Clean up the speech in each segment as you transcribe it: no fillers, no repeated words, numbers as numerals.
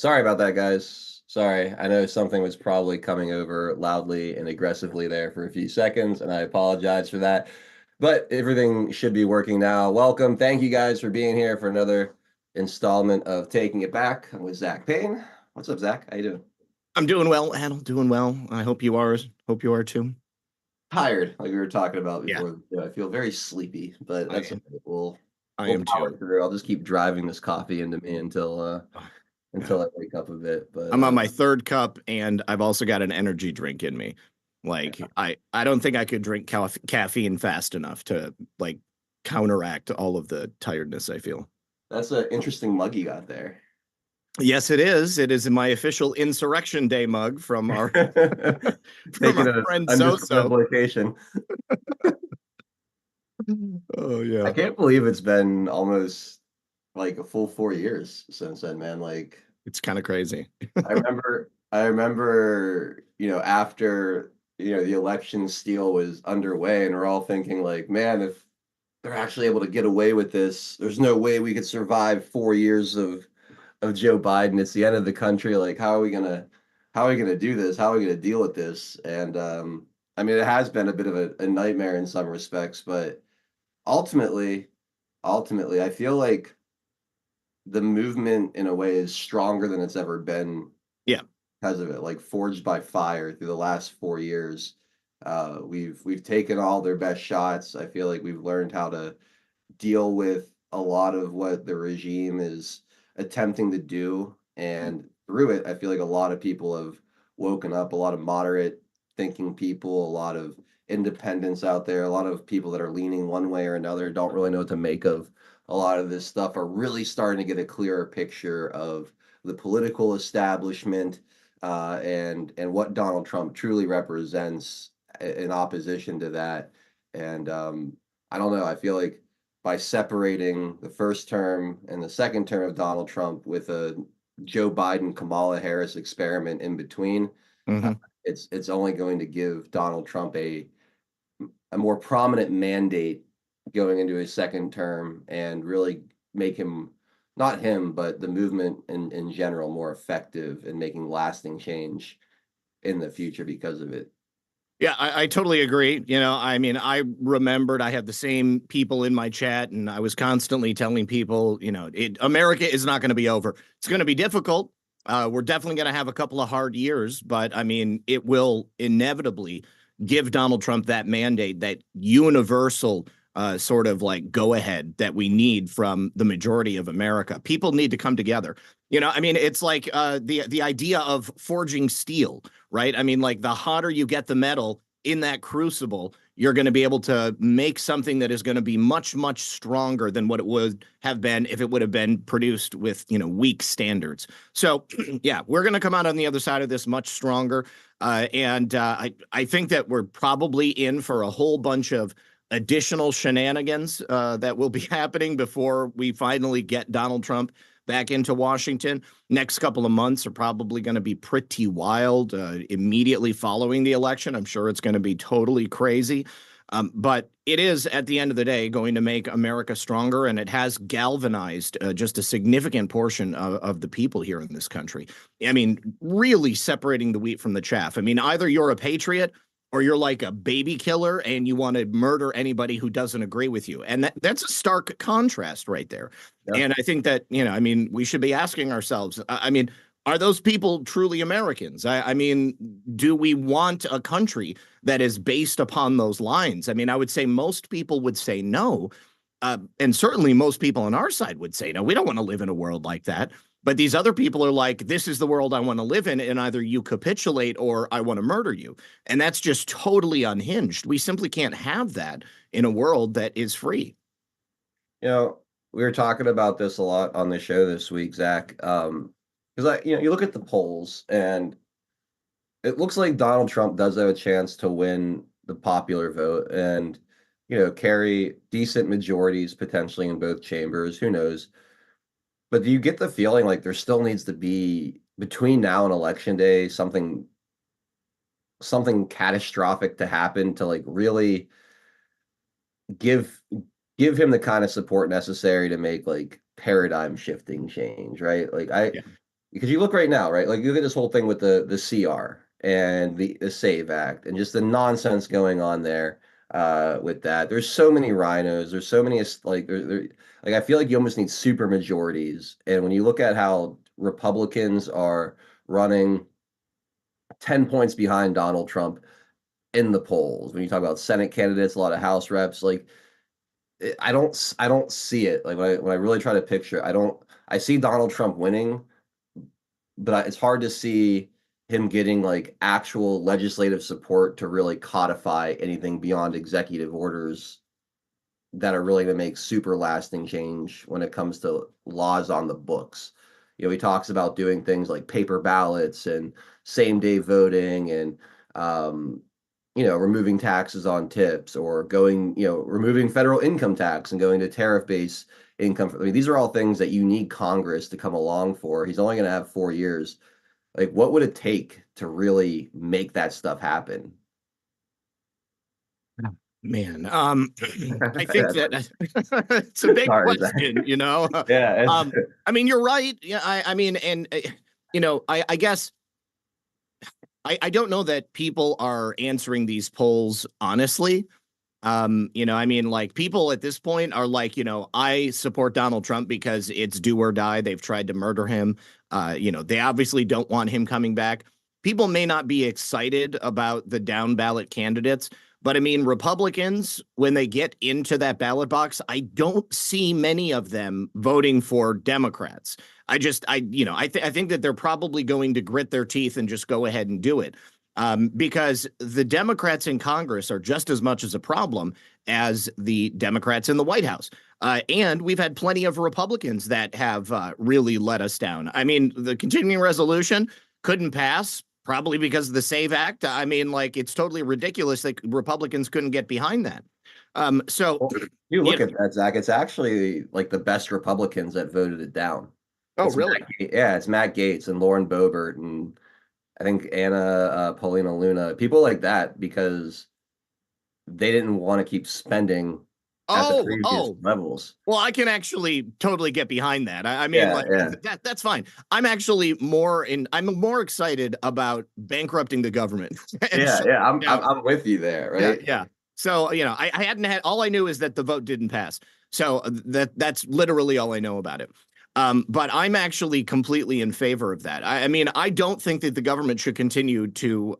Sorry about that, guys. Sorry. I know something was probably coming over loudly and aggressively there for a few seconds, and I apologize for that. But everything should be working now. Welcome. Thank you guys for being here for another installment of Taking It Back. I'm with Zach Payne. What's up, Zach? How you doing? I'm doing well, Adel. Doing well. I hope you are. Hope you are too. Tired, like we were talking about Yeah, before the show. I feel very sleepy, but I that's am. okay. I We'll am power too. through. I'll just keep driving this coffee into me until Oh, yeah. until I wake up a bit. But I'm on my third cup, and I've also got an energy drink in me. yeah, I don't think I could drink caffeine fast enough to like counteract all of the tiredness I feel. that's an interesting mug you got there. Yes, it is. It is my official Insurrection Day mug from our from Taking our an friend undisclosed Soso. location. Oh I yeah, can't believe it's been almost like a full 4 years since then, man. Like it's kind of crazy. I remember, after, the election steal was underway and we're all thinking like, man, if they're actually able to get away with this, there's no way we could survive 4 years of Joe Biden. It's the end of the country. Like, how are we gonna do this? How are we gonna deal with this? And I mean, it has been a bit of a nightmare in some respects, but ultimately, ultimately, I feel like the movement in a way is stronger than it's ever been Yeah. because of it. Like forged by fire through the last 4 years. We've taken all their best shots. I feel like we've learned how to deal with a lot of what the regime is attempting to do. And through it, I feel like a lot of people have woken up, a lot of moderate thinking people, a lot of independents out there, a lot of people that are leaning one way or another, don't really know what to make of a lot of this stuff, are really starting to get a clearer picture of the political establishment and what Donald Trump truly represents in opposition to that. And I don't know. I feel like by separating the first term and the second term of Donald Trump with a Joe Biden Kamala Harris experiment in between, uh, Hmm. it's only going to give Donald Trump a more prominent mandate going into his second term and really make him, not him, but the movement in general more effective in making lasting change in the future because of it. Yeah, I totally agree. I mean, I remembered I had the same people in my chat, and I was constantly telling people, America is not going to be over. It's going to be difficult. We're definitely going to have a couple of hard years, but I mean, it will inevitably give Donald Trump that mandate, that universal sort of like go ahead that we need from the majority of America. People need to come together. I mean, it's like the idea of forging steel, right? I mean, like the hotter you get the metal in that crucible, you're going to be able to make something that is going to be much, much stronger than what it would have been if it would have been produced with, weak standards. So, yeah, we're going to come out on the other side of this much stronger. I think that we're probably in for a whole bunch of additional shenanigans that will be happening before we finally get Donald Trump back into Washington. Next couple of months are probably going to be pretty wild. Immediately following the election, I'm sure it's going to be totally crazy. But it is, at the end of the day, going to make America stronger, and it has galvanized just a significant portion of the people here in this country. I mean, really separating the wheat from the chaff. I mean, either you're a patriot or you're like a baby killer and you want to murder anybody who doesn't agree with you. And that's a stark contrast right there. Yeah. And I think that, I mean, we should be asking ourselves, I mean, are those people truly Americans? I mean, do we want a country that is based upon those lines? I mean, I would say most people would say no. And certainly most people on our side would say no. We don't want to live in a world like that. But these other people are like, this is the world I want to live in, and either you capitulate or I want to murder you. And that's just totally unhinged. We simply can't have that in a world that is free. You know, we were talking about this a lot on the show this week, Zach. Because you look at the polls and it looks like Donald Trump does have a chance to win the popular vote and, carry decent majorities potentially in both chambers. Who knows? But do you get the feeling like there still needs to be between now and election day something catastrophic to happen to like really give give him the kind of support necessary to make like paradigm shifting change, right? Like I Yeah. because you look right now, right? Like you look at this whole thing with the CR and the Save Act and just the nonsense going on there with that. There's so many rhinos. There's so many like I feel like you almost need super majorities. And when you look at how Republicans are running 10 points behind Donald Trump in the polls, when you talk about Senate candidates, a lot of House reps, like I don't see it. Like when I really try to picture, I see Donald Trump winning, but it's hard to see him getting like actual legislative support to really codify anything beyond executive orders that are really going to make super lasting change when it comes to laws on the books. You know, he talks about doing things like paper ballots and same day voting and, um, removing taxes on tips or removing federal income tax and going to tariff based income. I mean, these are all things that you need Congress to come along for. He's only going to have 4 years. Like, what would it take to really make that stuff happen? Man, I think That's that it's a big sorry, Zach. question, you know. Yeah, it's I mean, you're right. Yeah, I mean, and I guess I don't know that people are answering these polls honestly. I mean, like people at this point are like, I support Donald Trump because it's do or die. They've tried to murder him. They obviously don't want him coming back. People may not be excited about the down ballot candidates, but I mean, Republicans, when they get into that ballot box, I don't see many of them voting for Democrats. I think that they're probably going to grit their teeth and just go ahead and do it. Because the Democrats in Congress are just as much as a problem as the Democrats in the White House. And we've had plenty of Republicans that have really let us down. I mean, the continuing resolution couldn't pass, probably because of the SAVE Act. I mean, like, it's totally ridiculous that Republicans couldn't get behind that. So, Well, you you look know, at that, Zach. It's actually like the best Republicans that voted it down. oh, really? It's Matt Gaetz and Lauren Boebert and I think Anna Paulina Luna, people like that, because they didn't want to keep spending at the previous Oh, levels. well, I can actually totally get behind that. I mean, Yeah, like yeah, that's fine. I'm more excited about bankrupting the government and yeah, shut yeah. it down. I'm with you there, Yeah, right? yeah. So, I hadn't had all I knew is that the vote didn't pass. So that's literally all I know about it. But I'm actually completely in favor of that. I mean, I don't think that the government should continue to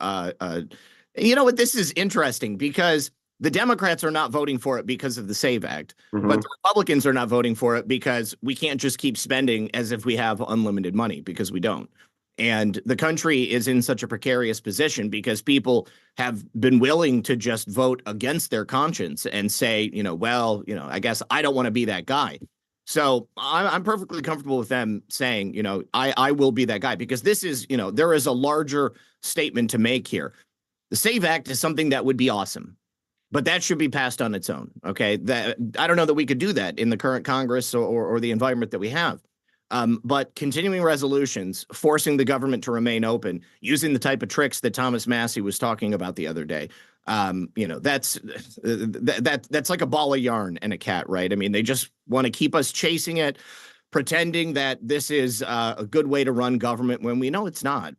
you know what, this is interesting because the Democrats are not voting for it because of the SAVE Act, but Hmm. the Republicans are not voting for it because we can't just keep spending as if we have unlimited money because we don't. And the country is in such a precarious position because people have been willing to just vote against their conscience and say, I guess I don't want to be that guy. So I'm perfectly comfortable with them saying, I will be that guy because this is, there is a larger statement to make here. The SAVE Act is something that would be awesome, but that should be passed on its own. Okay. That I don't know that we could do that in the current Congress or the environment that we have. But continuing resolutions, forcing the government to remain open, using the type of tricks that Thomas Massey was talking about the other day, that's like a ball of yarn and a cat, right? I mean, they just want to keep us chasing it, pretending that this is a good way to run government when we know it's not.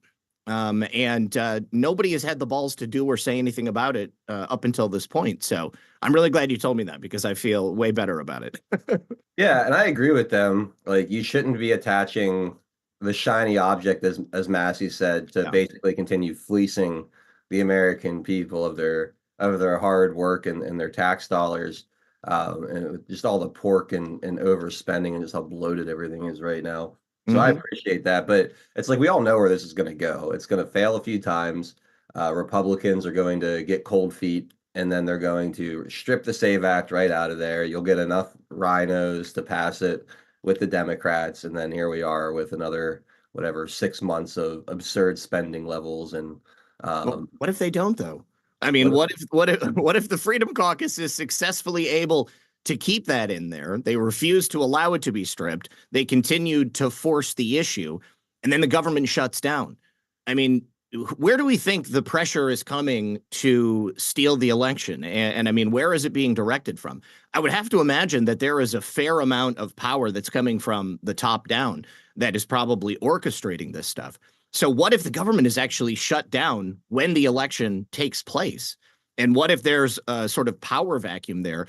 And nobody has had the balls to do or say anything about it up until this point. So I'm really glad you told me that because I feel way better about it. Yeah, and I agree with them. Like, you shouldn't be attaching the shiny object, as Massey said, to Yeah. basically continue fleecing the American people of their hard work and their tax dollars, and just all the pork and overspending and just how bloated everything is right now. So I Hmm. appreciate that, but it's like we all know where this is going to go. It's going to fail a few times. Republicans are going to get cold feet and then they're going to strip the SAVE Act right out of there. You'll get enough rhinos to pass it with the Democrats, and then here we are with another whatever 6 months of absurd spending levels. And Well, um, what if they don't though? I mean, what what if the Freedom Caucus is successfully able to keep that in there? They refuse to allow it to be stripped. They continued to force the issue, and then the government shuts down. I mean, where do we think the pressure is coming to steal the election? And I mean, where is it being directed from? I would have to imagine that there is a fair amount of power that's coming from the top down that is probably orchestrating this stuff. So, what if the government is actually shut down when the election takes place? And what if there's a sort of power vacuum there,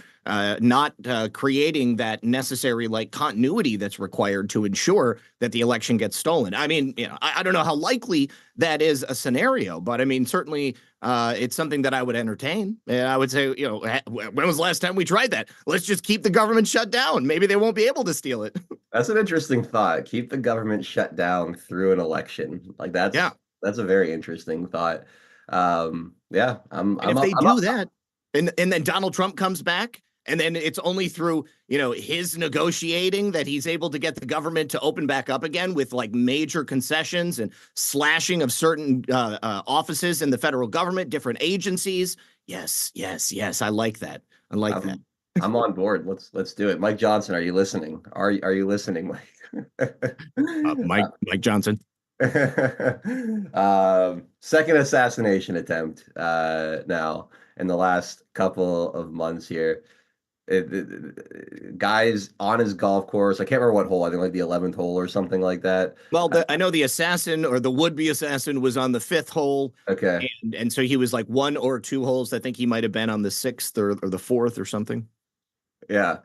not creating that necessary like continuity that's required to ensure that the election gets stolen? I mean, I don't know how likely that is a scenario, but I mean, certainly it's something that I would entertain. And I would say, when was the last time we tried that? Let's just keep the government shut down. Maybe they won't be able to steal it. That's an interesting thought. Keep the government shut down through an election. Like Yeah. that's a very interesting thought. Yeah, And if they do that, and then Donald Trump comes back, and then it's only through, his negotiating that he's able to get the government to open back up again with like major concessions and slashing of certain offices in the federal government, different agencies. Yes, yes, yes. I like that. I like that. I'm on board. Let's do it. Mike Johnson, are you listening? Are you listening, Mike? Mike Johnson. Second assassination attempt now in the last couple of months here. Guys on his golf course. I can't remember what hole. I think like the 11th hole or something like that. Well, I know the assassin or the would-be assassin was on the 5th hole. Okay. And so he was like 1 or 2 holes. I think he might have been on the 6th or the 4th or something. Yeah.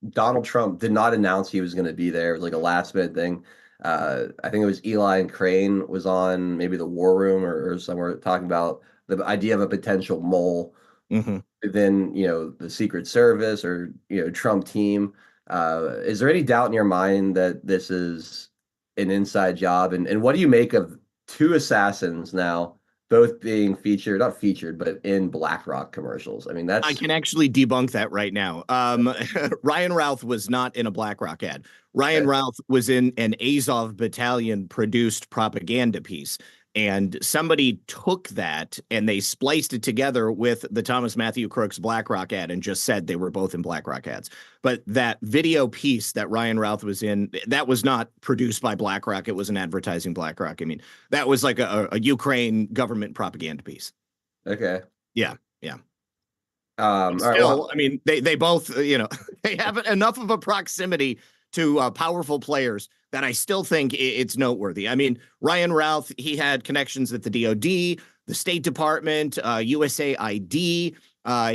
Donald Trump did not announce he was going to be there. It was like a last minute thing. I think it was Eli and Crane was on maybe the War Room or somewhere talking about the idea of a potential mole within, the Secret Service or, Trump team. Is there any doubt in your mind that this is an inside job? And what do you make of 2 assassins now, both being not featured, but in BlackRock commercials? I mean, I can actually debunk that right now. Ryan Routh was not in a BlackRock ad. Ryan Routh was in an Azov battalion produced propaganda piece. And somebody took that and they spliced it together with the Thomas Matthew Crooks BlackRock ad and just said they were both in BlackRock ads. But that video piece that Ryan Routh was in, that was not produced by BlackRock. It was an advertising BlackRock. I mean, that was like a Ukraine government propaganda piece. Okay. Yeah. Yeah. All right, Still, I mean, they both, they have enough of a proximity to powerful players that I still think it's noteworthy. I mean, Ryan Routh, he had connections at the DOD, the State Department, USAID.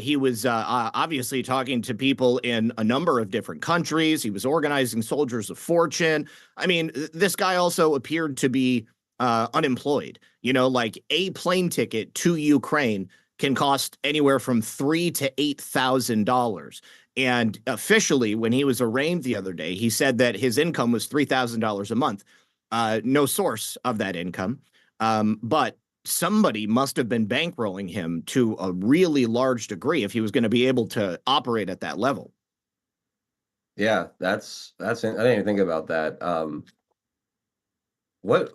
He was obviously talking to people in a number of different countries. He was organizing soldiers of fortune. I mean, this guy also appeared to be unemployed. Like a plane ticket to Ukraine can cost anywhere from $3,000 to $8,000. And officially, when he was arraigned the other day, he said that his income was $3,000 a month. No source of that income. But somebody must have been bankrolling him to a really large degree if he was going to be able to operate at that level. Yeah, that's I didn't even think about that. What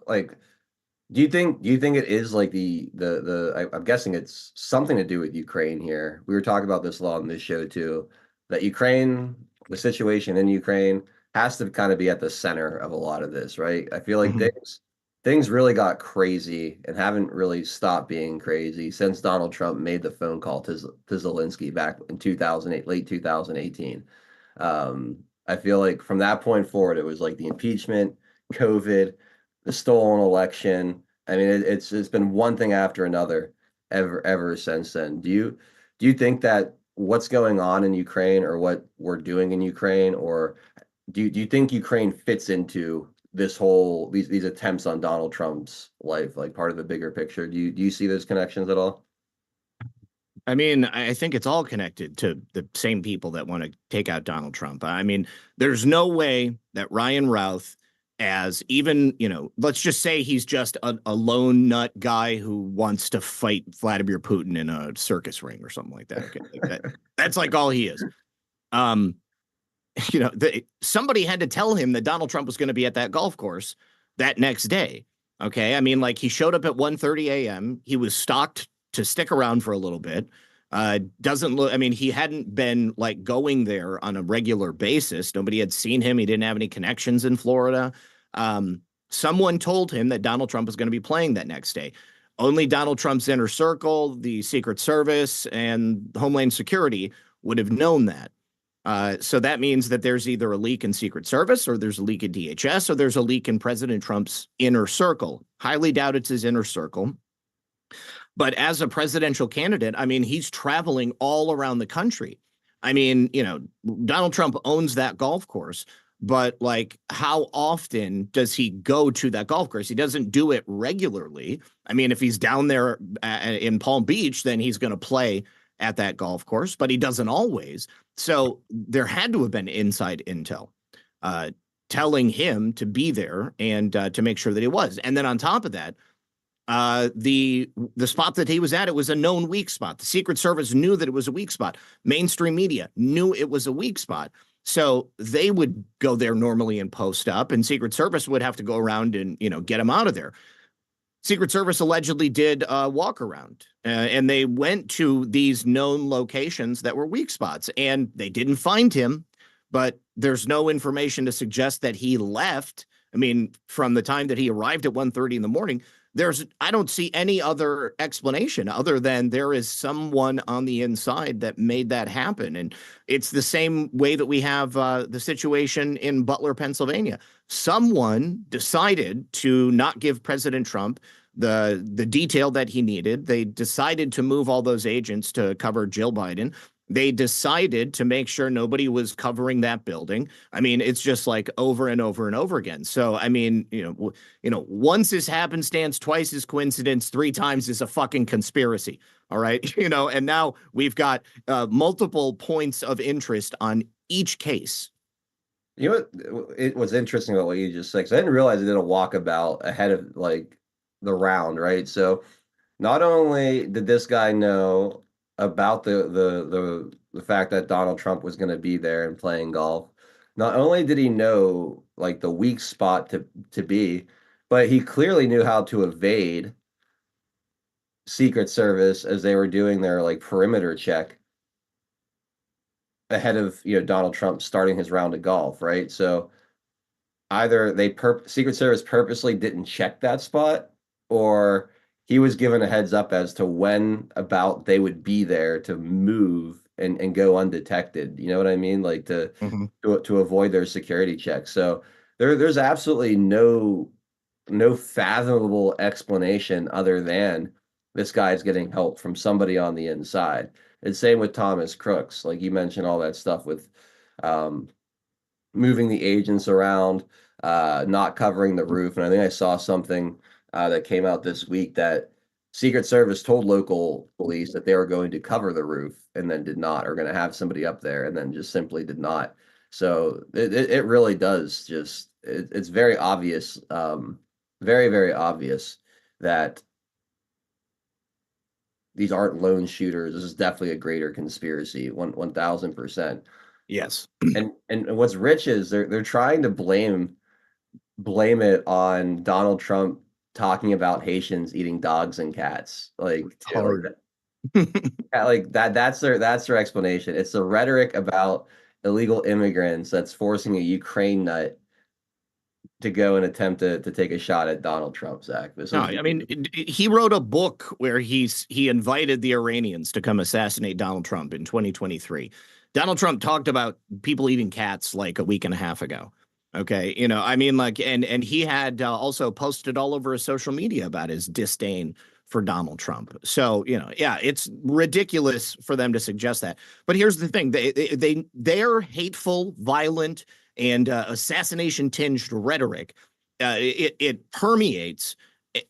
do you think it is like I'm guessing it's something to do with Ukraine here. We were talking about this a lot on this show too, that Ukraine, the situation in Ukraine has to kind of be at the center of a lot of this, right? I feel like things really got crazy and haven't really stopped being crazy since Donald Trump made the phone call to Zelensky back in 2008, late 2018. I feel like from that point forward, it was like the impeachment, COVID, the stolen election. I mean, it's been one thing after another ever since then. Do you think that what's going on in Ukraine or what we're doing in Ukraine, or do you think Ukraine fits into this whole these attempts on Donald Trump's life, like part of the bigger picture? Do you see those connections at all? I mean, I think it's all connected to the same people that want to take out Donald Trump. I mean, there's no way that Ryan Routh, as even, let's just say he's just a lone nut guy who wants to fight Vladimir Putin in a circus ring or something like that. Okay? That's like all he is. Somebody had to tell him that Donald Trump was going to be at that golf course that next day. Okay. I mean, like he showed up at 1:30 a.m. He was stalked to stick around for a little bit. Doesn't look, I mean, he hadn't been like going there on a regular basis. Nobody had seen him. He didn't have any connections in Florida. Someone told him that Donald Trump was going to be playing that next day. Only Donald Trump's inner circle, the Secret Service, and Homeland Security would have known that. So that means that there's either a leak in Secret Service, or there's a leak in DHS, or there's a leak in President Trump's inner circle. Highly doubt it's his inner circle. But as a presidential candidate, I mean, he's traveling all around the country. I mean, Donald Trump owns that golf course, but like, how often does he go to that golf course? He doesn't do it regularly. I mean, if he's down there in Palm Beach, then he's going to play at that golf course, but he doesn't always. So there had to have been inside intel telling him to be there and to make sure that he was. And then on top of that, the spot that he was at, it was a known weak spot. The Secret Service knew that it was a weak spot. Mainstream media knew it was a weak spot. So they would go there normally and post up, and Secret Service would have to go around and, get him out of there. Secret Service allegedly did a walk around, and they went to these known locations that were weak spots, and they didn't find him, but there's no information to suggest that he left. I mean, from the time that he arrived at 1:30 in the morning, I don't see any other explanation other than there is someone on the inside that made that happen. And it's the same way that we have the situation in Butler, Pennsylvania. Someone decided to not give President Trump the detail that he needed. They decided to move all those agents to cover Jill Biden. They decided to make sure nobody was covering that building. I mean, it's just like over and over and over again. So, I mean, once is happenstance, twice is coincidence, three times is a fucking conspiracy. All right. And now we've got multiple points of interest on each case. You know what? It was interesting about what you just said, 'cause I didn't realize they did a walkabout ahead of like the round, right? So not only did this guy know about the fact that Donald Trump was going to be there and playing golf, not only did he know like the weak spot to be, but he clearly knew how to evade Secret Service as they were doing their like perimeter check ahead of Donald Trump starting his round of golf, right? So either Secret Service purposely didn't check that spot, or he was given a heads up as to when about they would be there to move and go undetected. You know what I mean? Like to avoid their security checks. So there's absolutely no fathomable explanation other than this guy's getting help from somebody on the inside. And same with Thomas Crooks. Like you mentioned all that stuff with moving the agents around, not covering the roof. And I think I saw something that came out this week that Secret Service told local police that they were going to cover the roof and then did not, or going to have somebody up there and then just simply did not. So it really does it's very obvious, very, very obvious that these aren't lone shooters. This is definitely a greater conspiracy, 1000%. Yes. And what's rich is they're trying to blame it on Donald Trump talking about Haitians eating dogs and cats. Like, that's their explanation. It's the rhetoric about illegal immigrants that's forcing a Ukraine nut to go and attempt to take a shot at Donald Trump, Zach. No, I mean, he wrote a book where he invited the Iranians to come assassinate Donald Trump in 2023. Donald Trump talked about people eating cats like a week and a half ago. Okay. I mean, like, and he had also posted all over his social media about his disdain for Donald Trump. So, yeah, it's ridiculous for them to suggest that. But here's the thing. Their hateful, violent, and assassination tinged rhetoric, it permeates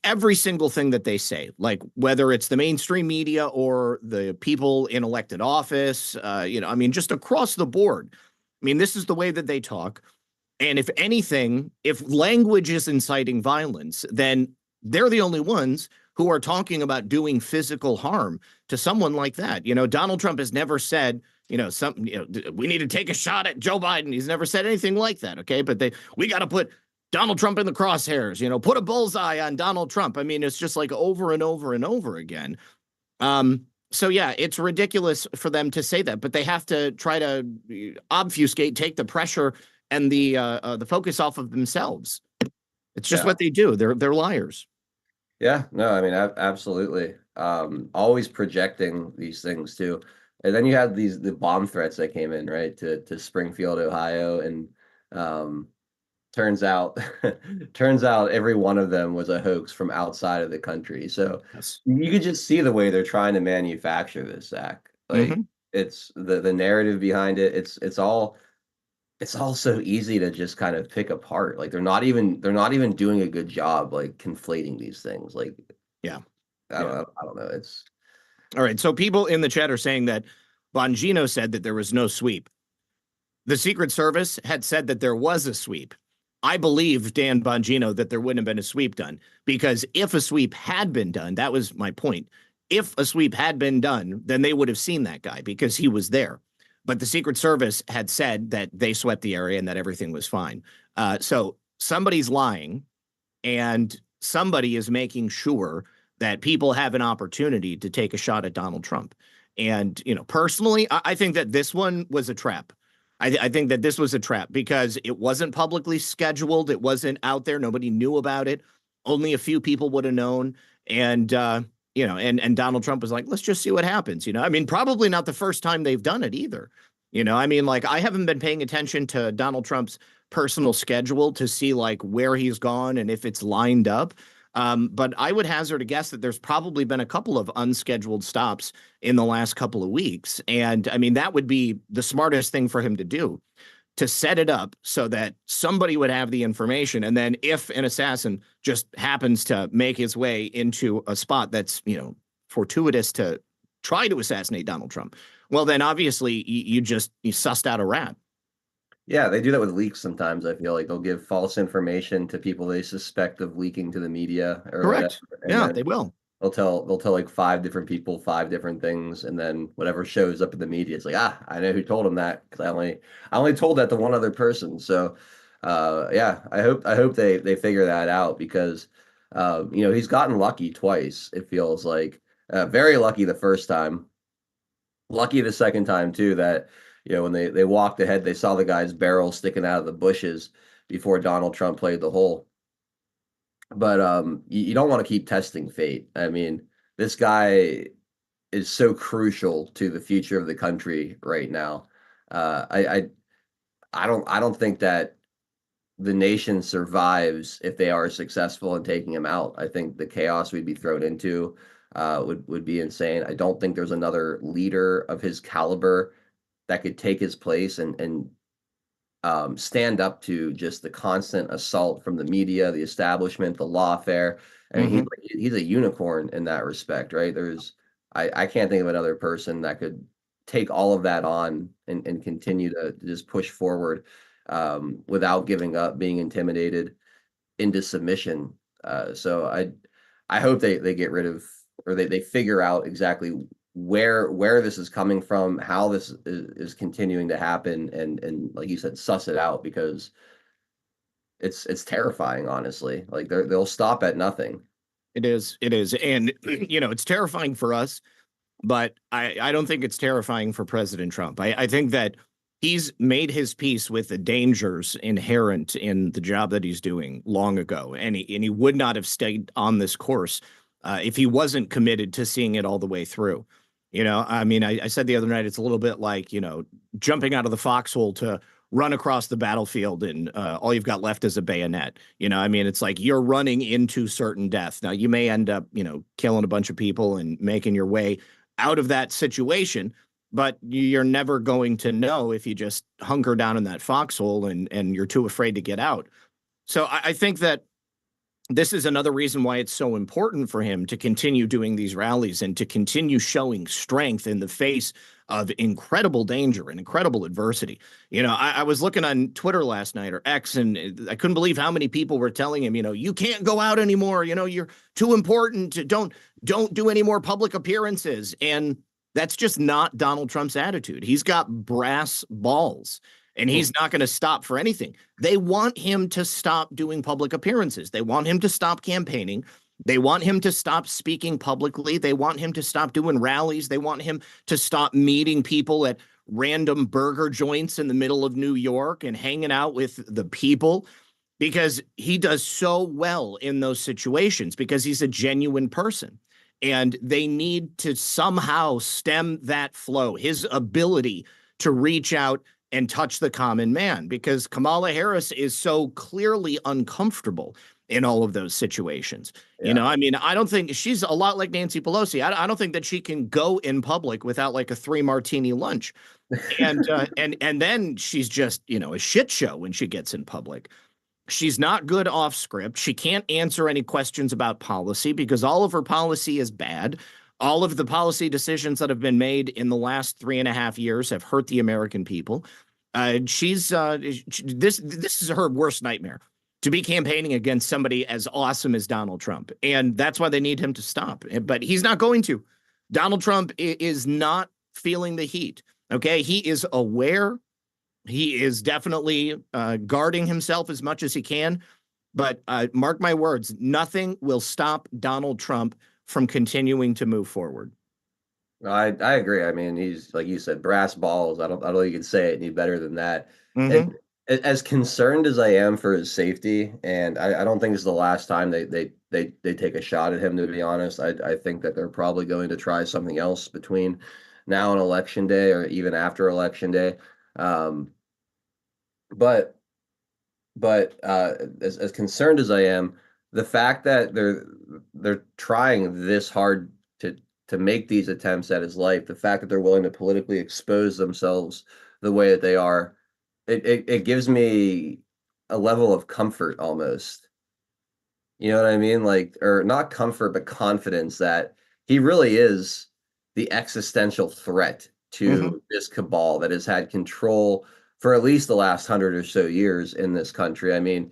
every single thing that they say, like whether it's the mainstream media or the people in elected office, I mean, just across the board. I mean, this is the way that they talk. And if anything, if language is inciting violence, then they're the only ones who are talking about doing physical harm to someone like that. Donald Trump has never said, we need to take a shot at Joe Biden. He's never said anything like that. Okay. But we got to put Donald Trump in the crosshairs, put a bullseye on Donald Trump. I mean, it's just like over and over and over again. So yeah, it's ridiculous for them to say that, but they have to try to obfuscate, take the pressure and the focus off of themselves. It's just Yeah. what they do. They're liars. Yeah, no, I mean, absolutely. Always projecting these things too. And then you had the bomb threats that came in, right, to Springfield, Ohio, and um, turns out turns out every one of them was a hoax from outside of the country. So Yes. you could just see the way they're trying to manufacture this, Zach. Like Hmm. it's the narrative behind it. It's all so easy to just kind of pick apart. Like they're not even doing a good job like conflating these things. Like Yeah. I don't Yeah. know. I don't know. It's All right. So people in the chat are saying that Bongino said that there was no sweep. The Secret Service had said that there was a sweep. I believe Dan Bongino that there wouldn't have been a sweep done, because if a sweep had been done, that was my point. If a sweep had been done, then they would have seen that guy because he was there. But the Secret Service had said that they swept the area and that everything was fine. So somebody's lying, and somebody is making sure that people have an opportunity to take a shot at Donald Trump. And, personally, I think that this one was a trap. I think that this was a trap because it wasn't publicly scheduled. It wasn't out there. Nobody knew about it. Only a few people would have known. And, and Donald Trump was like, let's just see what happens. I mean, probably not the first time they've done it either. I mean, like, I haven't been paying attention to Donald Trump's personal schedule to see like where he's gone and if it's lined up. But I would hazard a guess that there's probably been a couple of unscheduled stops in the last couple of weeks. And I mean, that would be the smartest thing for him to do, to set it up so that somebody would have the information. And then if an assassin just happens to make his way into a spot that's, fortuitous to try to assassinate Donald Trump, well, then obviously you sussed out a rat. Yeah, they do that with leaks sometimes. I feel like they'll give false information to people they suspect of leaking to the media or whatever, Correct. and Yeah, then they will. they'll tell like five different people five different things, and then whatever shows up in the media, it's like, I know who told him that because I only told that to one other person. So, yeah, I hope they figure that out because, he's gotten lucky twice. It feels like very lucky the first time. Lucky the second time too that when they walked ahead, they saw the guy's barrel sticking out of the bushes before Donald Trump played the hole. But you don't want to keep testing fate. I mean, this guy is so crucial to the future of the country right now. I don't think that the nation survives if they are successful in taking him out. I think the chaos we'd be thrown into would be insane. I don't think there's another leader of his caliber that could take his place and stand up to just the constant assault from the media, the establishment, the lawfare. I mean, Hmm. he's a unicorn in that respect, right? I can't think of another person that could take all of that on and continue to just push forward without giving up, being intimidated into submission. So I hope they get rid of or they figure out exactly where this is coming from, how this is continuing to happen, and like you said, suss it out because it's terrifying, honestly. Like they'll stop at nothing. It is. It is. And, it's terrifying for us, but I don't think it's terrifying for President Trump. I think that he's made his peace with the dangers inherent in the job that he's doing long ago. And he would not have stayed on this course if he wasn't committed to seeing it all the way through. I mean, I said the other night, it's a little bit like, jumping out of the foxhole to run across the battlefield and all you've got left is a bayonet. I mean, it's like you're running into certain death. Now, you may end up, killing a bunch of people and making your way out of that situation, but you're never going to know if you just hunker down in that foxhole and you're too afraid to get out. So I think that this is another reason why it's so important for him to continue doing these rallies and to continue showing strength in the face of incredible danger and incredible adversity. I was looking on Twitter last night or X, and I couldn't believe how many people were telling him, you can't go out anymore. You're too important. Don't do any more public appearances. And that's just not Donald Trump's attitude. He's got brass balls and he's not going to stop for anything. They want him to stop doing public appearances. They want him to stop campaigning. They want him to stop speaking publicly. They want him to stop doing rallies. They want him to stop meeting people at random burger joints in the middle of New York and hanging out with the people. because he does so well in those situations because he's a genuine person. And they need to somehow stem that flow, his ability to reach out and touch the common man, because Kamala Harris is so clearly uncomfortable in all of those situations. Yeah. I mean, I don't think she's a lot like Nancy Pelosi. I don't think that she can go in public without like a 3 martini lunch. And then she's just, a shit show when she gets in public. She's not good off script. She can't answer any questions about policy because all of her policy is bad. All of the policy decisions that have been made in the last 3.5 years have hurt the American people. She's this is her worst nightmare, to be campaigning against somebody as awesome as Donald Trump, and that's why they need him to stop. But he's not going to. Donald Trump is not feeling the heat. Okay, he is aware. He is definitely guarding himself as much as he can. But mark my words, nothing will stop Donald Trump from continuing to move forward. I agree. I mean, he's like you said, brass balls. I don't think you can say it any better than that. And Mm-hmm. as concerned as I am for his safety, and I don't think it's the last time they take a shot at him, to be honest. I think that they're probably going to try something else between now and election day, or even after election day. Um, but as concerned as I am, the fact that they're trying this hard to make these attempts at his life, the fact that they're willing to politically expose themselves the way that they are, it gives me a level of comfort almost. You know what I mean? Like, or not comfort, but confidence that he really is the existential threat Mm-hmm. to this cabal that has had control for at least the last 100 or so years in this country. I mean,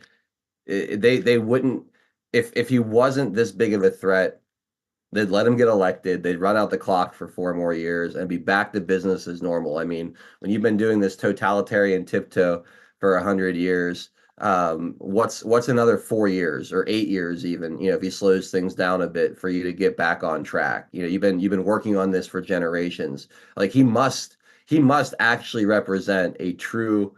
they wouldn't, if he wasn't this big of a threat, they'd let him get elected. They'd run out the clock for 4 more years and be back to business as normal. I mean, when you've been doing this totalitarian tiptoe for 100 years, what's another 4 years or 8 years even? If he slows things down a bit for you to get back on track. You've been working on this for generations. Like he must actually represent a true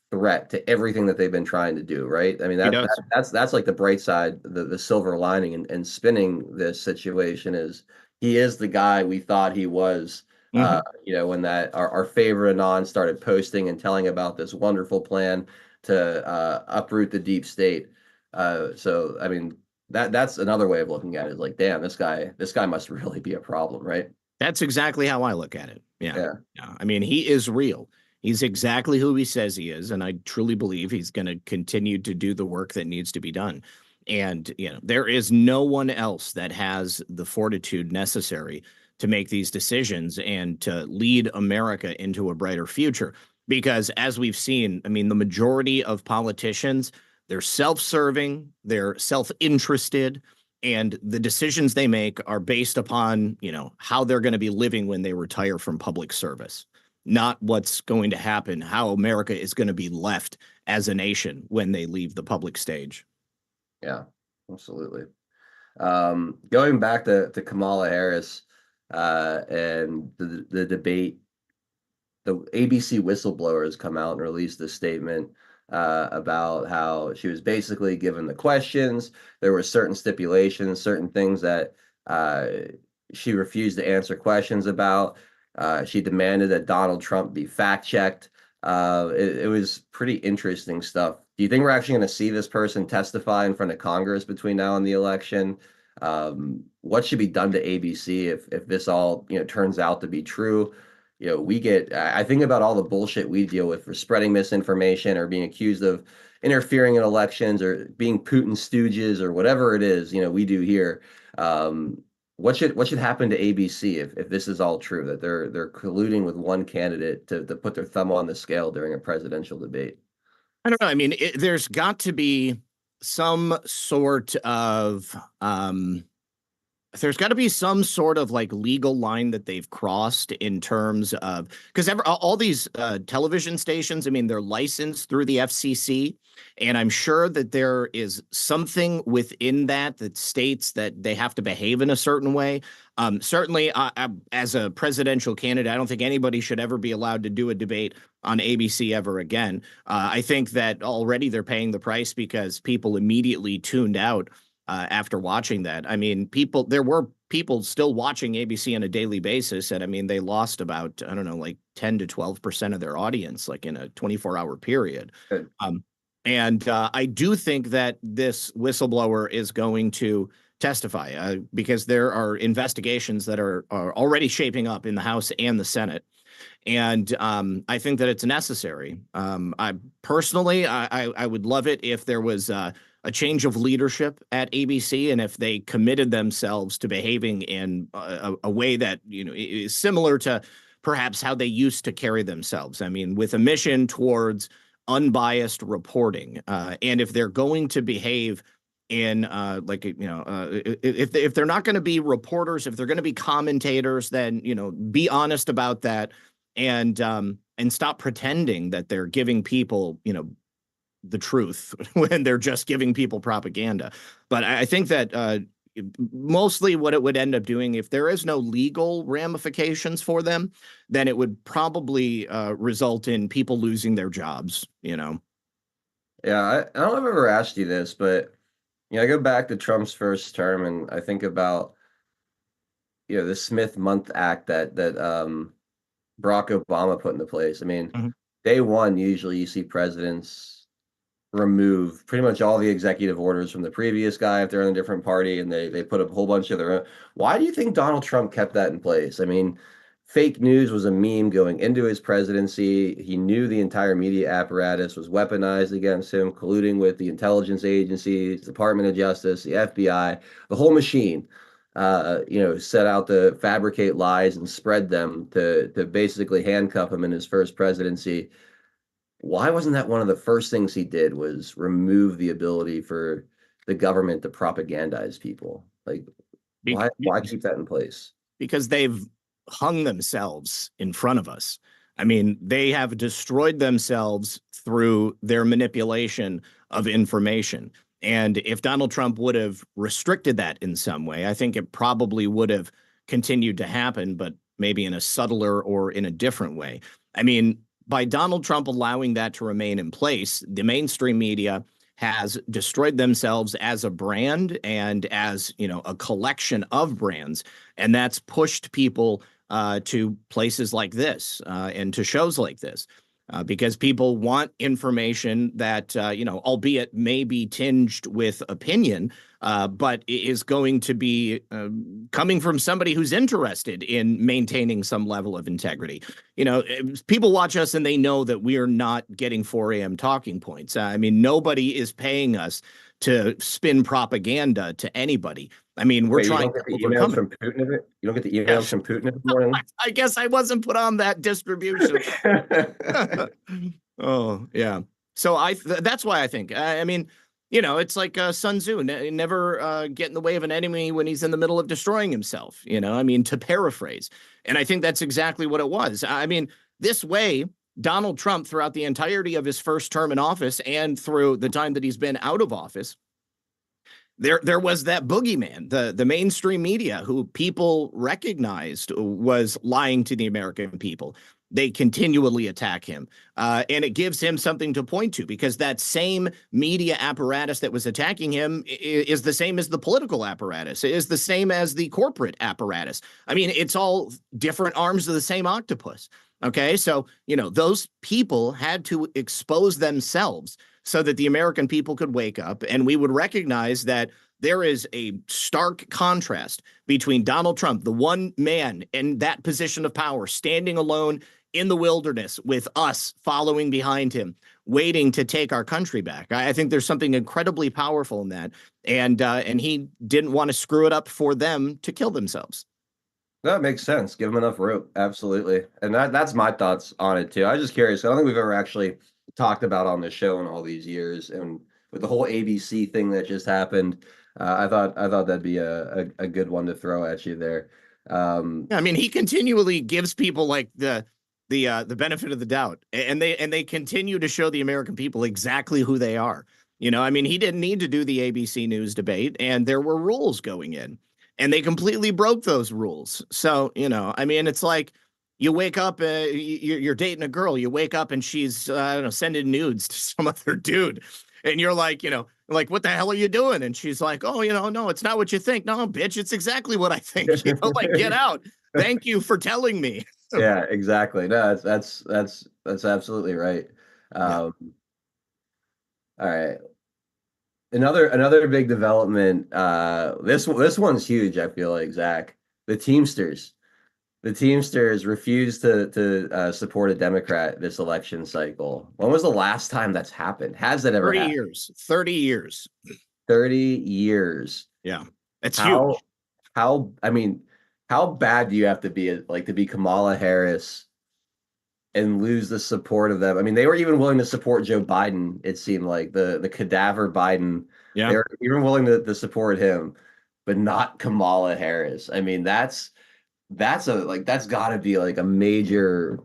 threat to everything that they've been trying to do, right? I mean, He that, that does. that's like the bright side, the silver lining, and spinning this situation is he is the guy we thought he was. Mm-hmm. When that our favorite anon started posting and telling about this wonderful plan to uproot the deep state. So I mean, that's another way of looking at it. Is like, damn, this guy must really be a problem, right? That's exactly how I look at it. Yeah. Yeah. Yeah. I mean, he is real. He's exactly who he says he is. And I truly believe he's going to continue to do the work that needs to be done. And, there is no one else that has the fortitude necessary to make these decisions and to lead America into a brighter future. Because as we've seen, I mean, the majority of politicians, they're self serving, they're self interested, and the decisions they make are based upon how they're going to be living when they retire from public service, not what's going to happen, how America is going to be left as a nation when they leave the public stage. Yeah, absolutely. Going back to Kamala Harris and the debate, the ABC whistleblower has come out and released a statement about how she was basically given the questions. There were certain stipulations, certain things that uh, she refused to answer questions about. She demanded that Donald Trump be fact checked. It was pretty interesting stuff. Do you think we're actually going to see this person testify in front of Congress between now and the election? What should be done to ABC if this all turns out to be true? I think about all the bullshit we deal with for spreading misinformation or being accused of interfering in elections or being Putin stooges or whatever it is, we do here. What should happen to ABC if this is all true, that they're colluding with one candidate to put their thumb on the scale during a presidential debate? I don't know. I mean, there's got to be some sort of there's got to be some sort of like legal line that they've crossed in terms of, because all these television stations, I mean, they're licensed through the FCC, and I'm sure that there is something within that that states that they have to behave in a certain way. Certainly, as a presidential candidate, I don't think anybody should ever be allowed to do a debate on ABC ever again. I think that already they're paying the price because people immediately tuned out after watching that. I mean, there were people still watching ABC on a daily basis, and I mean, they lost about, I don't know, like 10 to 12% of their audience, like in a 24-hour period. Good. Um, and I do think that this whistleblower is going to testify because there are investigations that are already shaping up in the House and the Senate. And I think that it's necessary. I personally, I would love it if there was a change of leadership at ABC, and if they committed themselves to behaving in a way that is similar to perhaps how they used to carry themselves. I mean, with a mission towards unbiased reporting, and if they're going to behave in if they're not going to be reporters, if they're going to be commentators, then be honest about that, and stop pretending that they're giving people the truth when they're just giving people propaganda. But I think that mostly what it would end up doing, if there is no legal ramifications for them, then it would probably result in people losing their jobs. Yeah, I don't know if I've ever asked you this, but I go back to Trump's first term, and I think about the Smith-Month Act that Barack Obama put into place. I mean, Mhm. day one, usually you see presidents remove pretty much all the executive orders from the previous guy if they're in a different party, and they put a whole bunch of their own. Why do you think Donald Trump kept that in place? I mean, fake news was a meme going into his presidency. He knew the entire media apparatus was weaponized against him, colluding with the intelligence agencies, Department of Justice, the FBI, the whole machine. Set out to fabricate lies and spread them to basically handcuff him in his first presidency. Why wasn't that one of the first things he did, was remove the ability for the government to propagandize people? Like, Be- why keep that in place? because they've hung themselves in front of us. I mean, they have destroyed themselves through their manipulation of information. And if Donald Trump would have restricted that in some way, I think it probably would have continued to happen, but maybe in a subtler or in a different way. I mean, by Donald Trump allowing that to remain in place, the mainstream media has destroyed themselves as a brand and as a collection of brands, and that's pushed people to places like this and to shows like this. Because people want information that, albeit may be tinged with opinion, but is going to be coming from somebody who's interested in maintaining some level of integrity. People watch us and they know that we are not getting 4 a.m. talking points. I mean, nobody is paying us to spin propaganda to anybody. I mean, we're Wait, you trying don't to get the emails overcome it. from Putin of it? You don't get the Yeah. emails from Putin every morning? I guess I wasn't put on that distribution. Oh, yeah. So that's why I think. I mean, it's like Sun Tzu, never get in the way of an enemy when he's in the middle of destroying himself. I mean, to paraphrase. And I think that's exactly what it was. I mean, this way, Donald Trump, throughout the entirety of his first term in office and through the time that he's been out of office, there was that boogeyman, the mainstream media, who people recognized was lying to the American people. They continually attack him, and it gives him something to point to, because that same media apparatus that was attacking him is the same as the political apparatus, is the same as the corporate apparatus. I mean, it's all different arms of the same octopus. Okay, so those people had to expose themselves so that the American people could wake up, and we would recognize that there is a stark contrast between Donald Trump, the one man in that position of power, standing alone in the wilderness with us following behind him, waiting to take our country back. I think there's something incredibly powerful in that, and he didn't want to screw it up for them to kill themselves. That makes sense. Give him enough rope. Absolutely. And that's my thoughts on it too. I was just curious. I don't think we've ever actually talked about on the show in all these years. And with the whole ABC thing that just happened, I thought that'd be a good one to throw at you there. I mean, he continually gives people like the benefit of the doubt, and they continue to show the American people exactly who they are. I mean, he didn't need to do the ABC News debate, and there were rules going in. and they completely broke those rules. So, I mean, it's like you wake up, you're dating a girl, you wake up and she's, I don't know, sending nudes to some other dude. And you're like, like, what the hell are you doing? And she's like, oh, no, it's not what you think. No, bitch, it's exactly what I think. Like, get out. Thank you for telling me. Yeah, exactly. No, that's absolutely right. Yeah. Um, all right. Another big development. This one's huge, I feel like, Zach. The Teamsters. The Teamsters refused to support a Democrat this election cycle. When was the last time that's happened? Has that ever 30 happened? years, 30 years. 30 years. Yeah. It's How huge. I mean, how bad do you have to be like to be Kamala Harris and lose the support of them? I mean, they were even willing to support Joe Biden, it seemed like the cadaver Biden. They Yeah. were even willing to support him, but not Kamala Harris. I mean, that's got to be like a major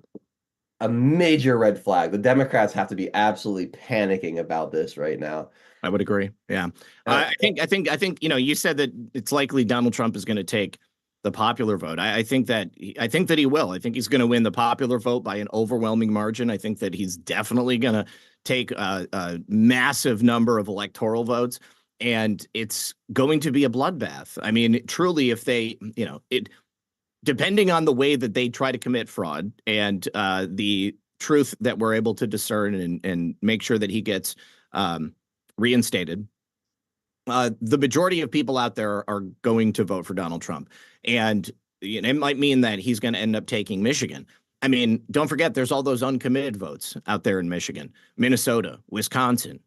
red flag. The Democrats have to be absolutely panicking about this right now. I would agree. Yeah. Uh, I think, you said that it's likely Donald Trump is going to take the popular vote. I think that he will. I think he's going to win the popular vote by an overwhelming margin. I think that he's definitely going to take a massive number of electoral votes, and it's going to be a bloodbath. I mean, truly, if they, depending on the way that they try to commit fraud and the truth that we're able to discern and make sure that he gets reinstated, the majority of people out there are going to vote for Donald Trump. And it might mean that he's going to end up taking Michigan. I mean, don't forget, there's all those uncommitted votes out there in Michigan, Minnesota, Wisconsin,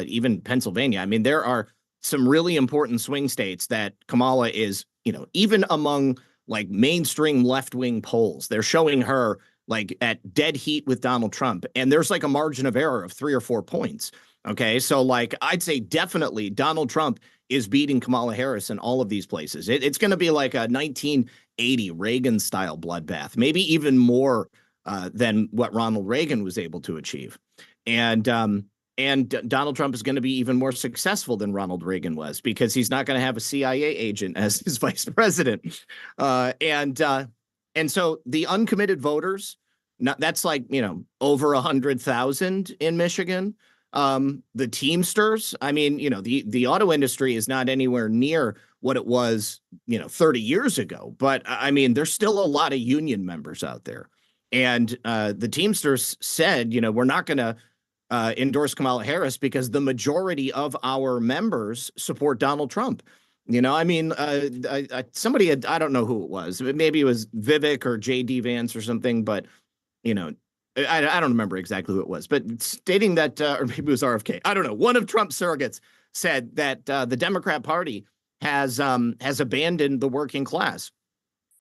even Pennsylvania. I mean, there are some really important swing states that Kamala is, even among like mainstream left-wing polls, they're showing her like at dead heat with Donald Trump. And there's like a margin of error of 3 or 4 points. Okay. So like I'd say definitely Donald Trump is beating Kamala Harris in all of these places. It's going to be like a 1980 Reagan style bloodbath, maybe even more than what Ronald Reagan was able to achieve. And Donald Trump is going to be even more successful than Ronald Reagan was because he's not going to have a CIA agent as his vice president. And so the uncommitted voters, that's like, over 100,000 in Michigan. The Teamsters, I mean, the auto industry is not anywhere near what it was, 30 years ago. But I mean, there's still a lot of union members out there. And the Teamsters said, we're not going to endorse Kamala Harris because the majority of our members support Donald Trump. I mean, somebody had, I don't know who it was. Maybe it was Vivek or J.D. Vance or something, but, I don't remember exactly who it was, but stating that, or maybe it was RFK. I don't know. One of Trump's surrogates said that the Democrat Party has abandoned the working class.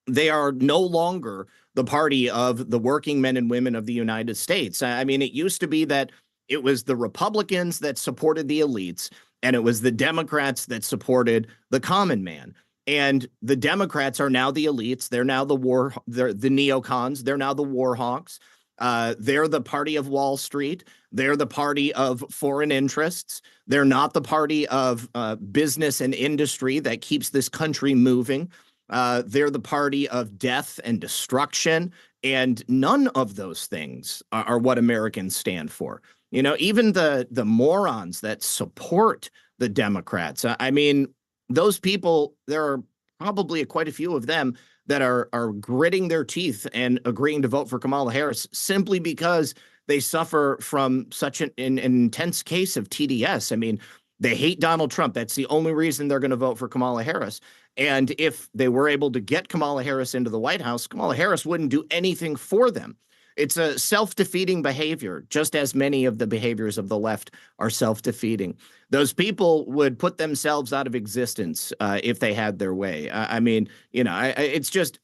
They are no longer the party of the working men and women of the United States. I mean, it used to be that it was the Republicans that supported the elites, and it was the Democrats that supported the common man. And the Democrats are now the elites. They're now they're the neocons. They're now the war hawks. They're the party of Wall Street. They're the party of foreign interests. They're not the party of business and industry that keeps this country moving. They're the party of death and destruction. And none of those things are what Americans stand for. Even the morons that support the Democrats. I mean, those people, there are probably quite a few of them that are gritting their teeth and agreeing to vote for Kamala Harris simply because they suffer from such an intense case of TDS. I mean, they hate Donald Trump. That's the only reason they're going to vote for Kamala Harris. And if they were able to get Kamala Harris into the White House, Kamala Harris wouldn't do anything for them. It's a self-defeating behavior, just as many of the behaviors of the left are self-defeating. Those people would put themselves out of existence if they had their way. I mean, it's just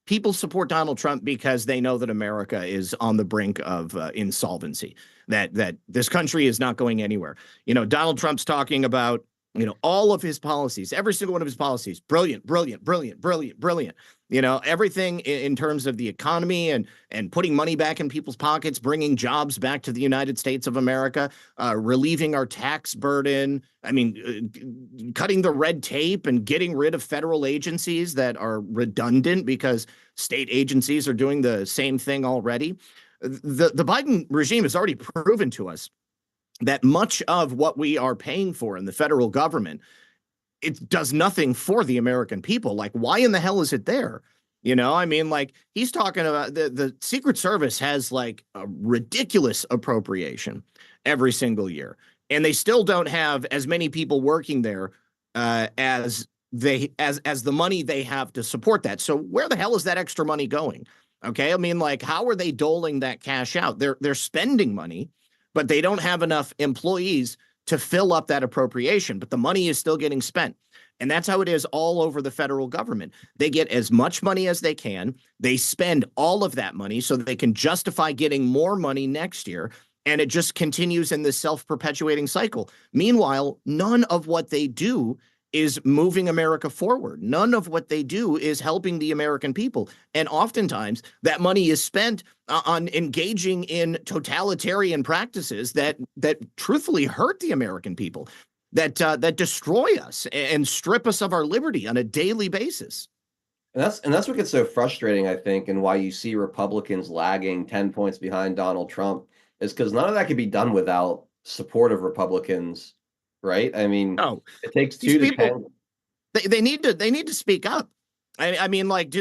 people support Donald Trump because they know that America is on the brink of insolvency, that this country is not going anywhere. Donald Trump's talking about all of his policies, every single one of his policies, brilliant, brilliant, brilliant, brilliant, brilliant. Everything in terms of the economy and putting money back in people's pockets, bringing jobs back to the United States of America, relieving our tax burden. I mean, cutting the red tape and getting rid of federal agencies that are redundant because state agencies are doing the same thing already. The Biden regime has already proven to us that much of what we are paying for in the federal government, it does nothing for the American people. Like, why in the hell is it there? I mean, like, he's talking about the Secret Service has like a ridiculous appropriation every single year, and they still don't have as many people working there as the money they have to support that. So where the hell is that extra money going? Okay, I mean, like, how are they doling that cash out? They're spending money, but they don't have enough employees to fill up that appropriation, but the money is still getting spent. And that's how it is all over the federal government. They get as much money as they can. They spend all of that money so that they can justify getting more money next year. And it just continues in this self-perpetuating cycle. Meanwhile, none of what they do is moving America forward. None of what they do is helping the American people. And oftentimes that money is spent on engaging in totalitarian practices that truthfully hurt the American people, that destroy us and strip us of our liberty on a daily basis. And that's what gets so frustrating, I think, and why you see Republicans lagging 10 points behind Donald Trump is because none of that could be done without support of Republicans, right? I mean, No, it takes these two to people tango. they need to speak up. I mean, like,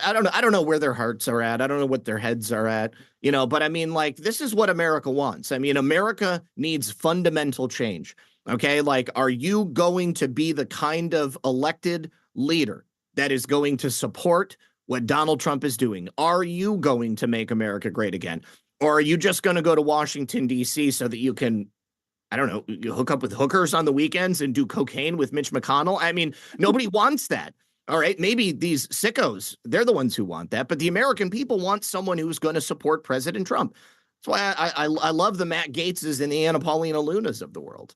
I don't know where their hearts are at. I don't know what their heads are at. But I mean, like, this is what America wants. I mean, America needs fundamental change. Okay, like, are you going to be the kind of elected leader that is going to support what Donald Trump is doing? Are you going to make America great again? Or are you just going to go to Washington, D.C. so that you can, I don't know, you hook up with hookers on the weekends and do cocaine with Mitch McConnell? I mean, nobody wants that. All right, maybe these sickos, they're the ones who want that, but the American people want someone who's going to support President Trump. That's why I love the Matt Gaetzes and the Anna Paulina Lunas of the world.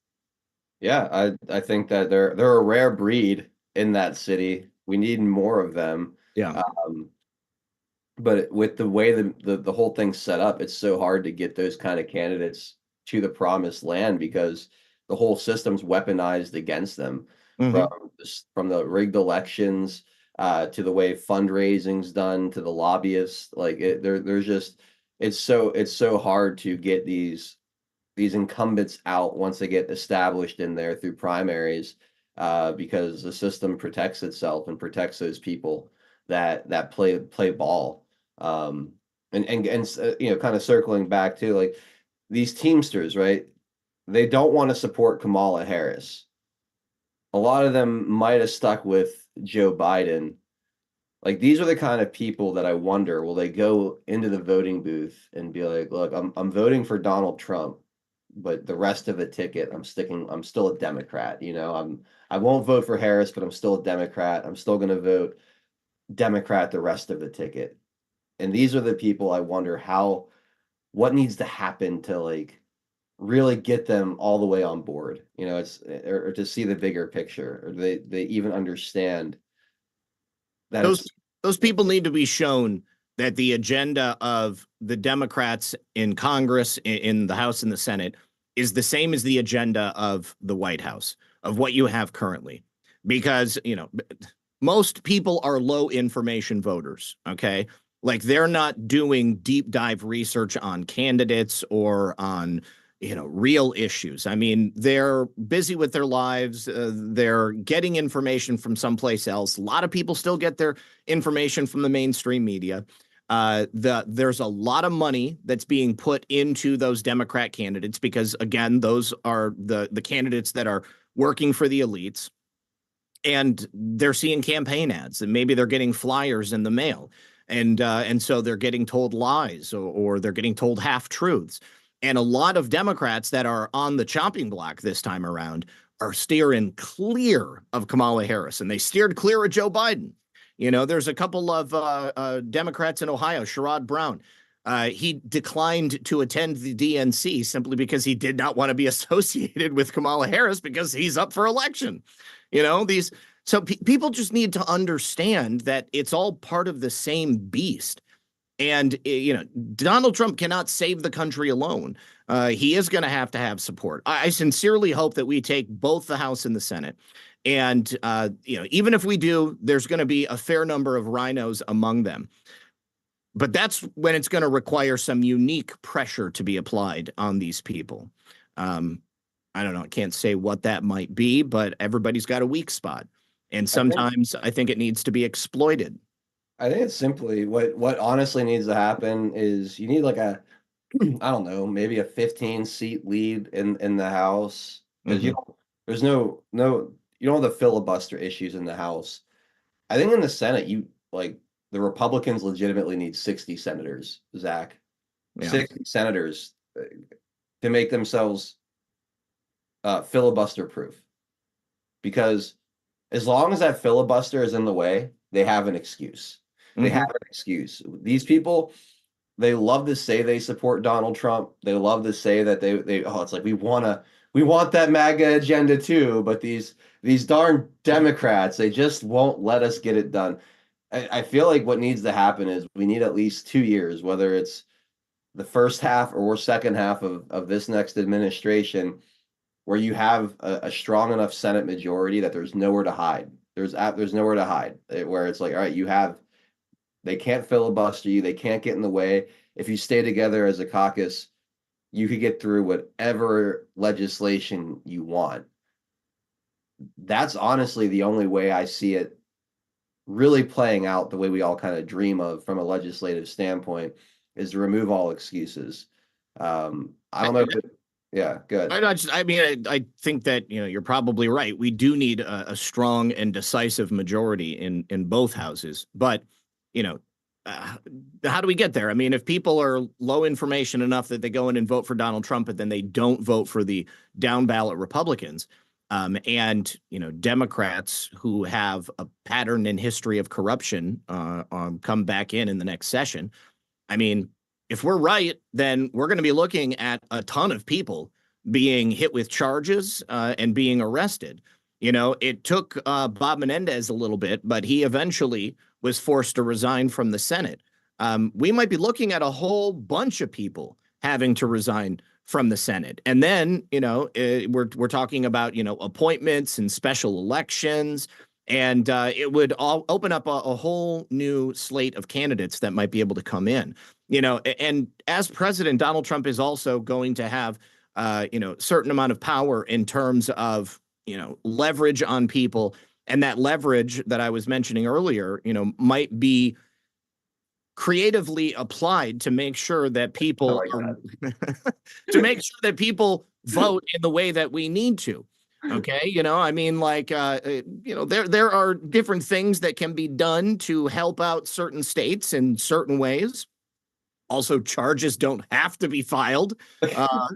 Yeah, I think that they're a rare breed in that city. We need more of them. Yeah. Um, but with the way the whole thing's set up, it's so hard to get those kind of candidates to the promised land because the whole system's weaponized against them from Hmm. from the rigged elections to the way fundraising's done to the lobbyists. Like there's just it's so hard to get these incumbents out once they get established in there through primaries because the system protects itself and protects those people that play ball. And kind of circling back to like these Teamsters, right? They don't want to support Kamala Harris. A lot of them might have stuck with Joe Biden. Like these are the kind of people that I wonder, will they go into the voting booth and be like, look, I'm voting for Donald Trump, but the rest of the ticket, I'm still a Democrat, I won't vote for Harris, but I'm still a Democrat. I'm still gonna vote Democrat the rest of the ticket. And these are the people I wonder what needs to happen to like really get them all the way on board. It's or to see the bigger picture, or they even understand that Those it's those people need to be shown that the agenda of the Democrats in Congress, in the House and the Senate, is the same as the agenda of the White House, of what you have currently. Because, most people are low information voters, okay? Like, they're not doing deep dive research on candidates or on real issues. I mean, they're busy with their lives. They're getting information from someplace else. A lot of people still get their information from the mainstream media. There's a lot of money that's being put into those Democrat candidates because, again, those are the candidates that are working for the elites, and they're seeing campaign ads, and maybe they're getting flyers in the mail, and so they're getting told lies, or they're getting told half truths. And a lot of Democrats that are on the chopping block this time around are steering clear of Kamala Harris, and they steered clear of Joe Biden. There's a couple of Democrats in Ohio, Sherrod Brown. He declined to attend the DNC simply because he did not want to be associated with Kamala Harris because he's up for election. You know, these so people just need to understand that it's all part of the same beast. And you know, Donald Trump cannot save the country alone. He is going to have support. I sincerely hope that we take both the House and the Senate. And you know, even if we do, there's going to be a fair number of rhinos among them. But that's when it's going to require some unique pressure to be applied on these people. Um, I don't know. I can't say what that might be, but everybody's got a weak spot. And I think sometimes I think it needs to be exploited. I think it's simply what honestly needs to happen is you need like a I don't know, maybe a 15 seat lead in the House because Mm-hmm. there's no you don't have the filibuster issues in the House. I think in the Senate you like the Republicans legitimately need 60 senators, Zach. Yeah. 60 senators to make themselves filibuster proof because as long as that filibuster is in the way, they have an excuse. They have Mm-hmm. an excuse. These people, they love to say they support Donald Trump. They love to say that they oh, it's like we want that MAGA agenda too, but these darn Democrats, they just won't let us get it done. I feel like what needs to happen is we need at least 2 years, whether it's the first half or second half of this next administration, where you have a strong enough Senate majority that there's nowhere to hide. There's nowhere to hide. Where it's like, all right, you have they can't filibuster you, they can't get in the way. If you stay together as a caucus, you could get through whatever legislation you want. That's honestly the only way I see it really playing out the way we all kind of dream of from a legislative standpoint is to remove all excuses. I don't know if it, yeah, good. I mean, I think that, you know, you're probably right. We do need a strong and decisive majority in both houses. But, you know, uh, how do we get there? I mean, if people are low information enough that they go in and vote for Donald Trump, but then they don't vote for the down ballot Republicans, and, you know, Democrats who have a pattern and history of corruption come back in the next session. I mean, if we're right, then we're going to be looking at a ton of people being hit with charges and being arrested. You know, it took Bob Menendez a little bit, but he eventually was forced to resign from the Senate. We might be looking at a whole bunch of people having to resign from the Senate. And then, you know, we're talking about, you know, appointments and special elections. And it would all open up a whole new slate of candidates that might be able to come in. You know, and as president, Donald Trump is also going to have, you know, certain amount of power in terms of, you know, leverage on people. And that leverage that I was mentioning earlier, you know, might be creatively applied to make sure that I people like are that. to make sure that people vote in the way that we need to. Okay, you know, I mean, like, you know, there are different things that can be done to help out certain states in certain ways. Also, charges don't have to be filed. Uh,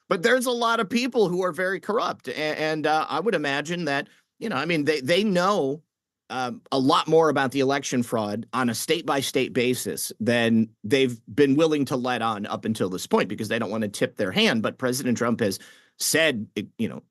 but there's a lot of people who are very corrupt. And I would imagine that, you know, I mean, they know a lot more about the election fraud on a state by state basis than they've been willing to let on up until this point because they don't want to tip their hand. But President Trump has said, you know,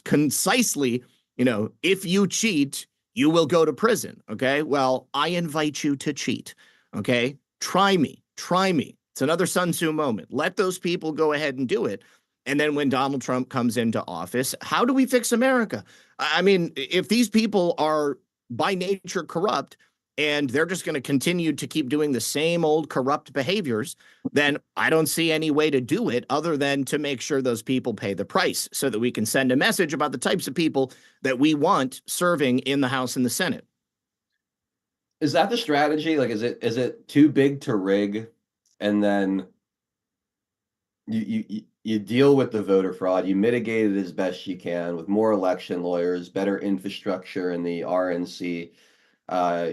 concisely, you know, if you cheat, you will go to prison. Okay. Well, I invite you to cheat. Okay. Try me. Try me. It's another Sun Tzu moment. Let those people go ahead and do it. And then when Donald Trump comes into office, how do we fix America? I mean, if these people are by nature corrupt and they're just going to continue to keep doing the same old corrupt behaviors, then I don't see any way to do it other than to make sure those people pay the price so that we can send a message about the types of people that we want serving in the House and the Senate. Is that the strategy? Like, is it too big to rig, and then you deal with the voter fraud, you mitigate it as best you can with more election lawyers, better infrastructure in the RNC.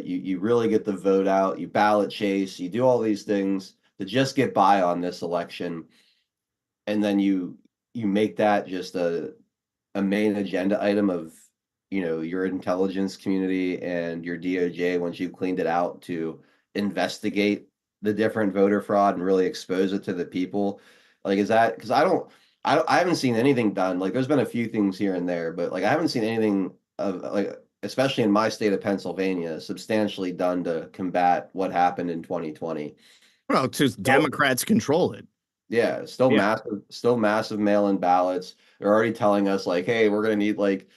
You really get the vote out, you ballot chase, you do all these things to just get by on this election, and then you make that just a main agenda item of your intelligence community and your DOJ once you've cleaned it out to investigate the different voter fraud and really expose it to the people? Like, is that because I haven't seen anything done. Like, there's been a few things here and there, but like I haven't seen anything of like, especially in my state of Pennsylvania, substantially done to combat what happened in 2020. Well, to Democrats control it. Yeah, Yeah. still massive mail-in ballots. They're already telling us like, hey, we're gonna need like,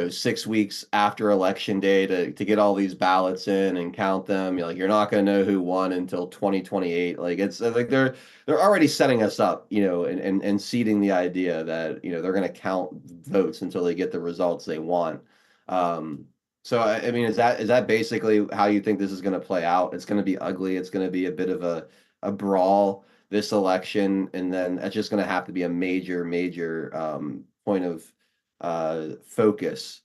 6 weeks after election day to get all these ballots in and count them. You're not gonna know who won until 2028. Like it's like they're already setting us up, and seeding the idea that, they're gonna count votes until they get the results they want. So I mean, is that basically how you think this is gonna play out? It's gonna be ugly. It's gonna be a bit of a brawl this election, and then that's just going to have to be a major, major point of focus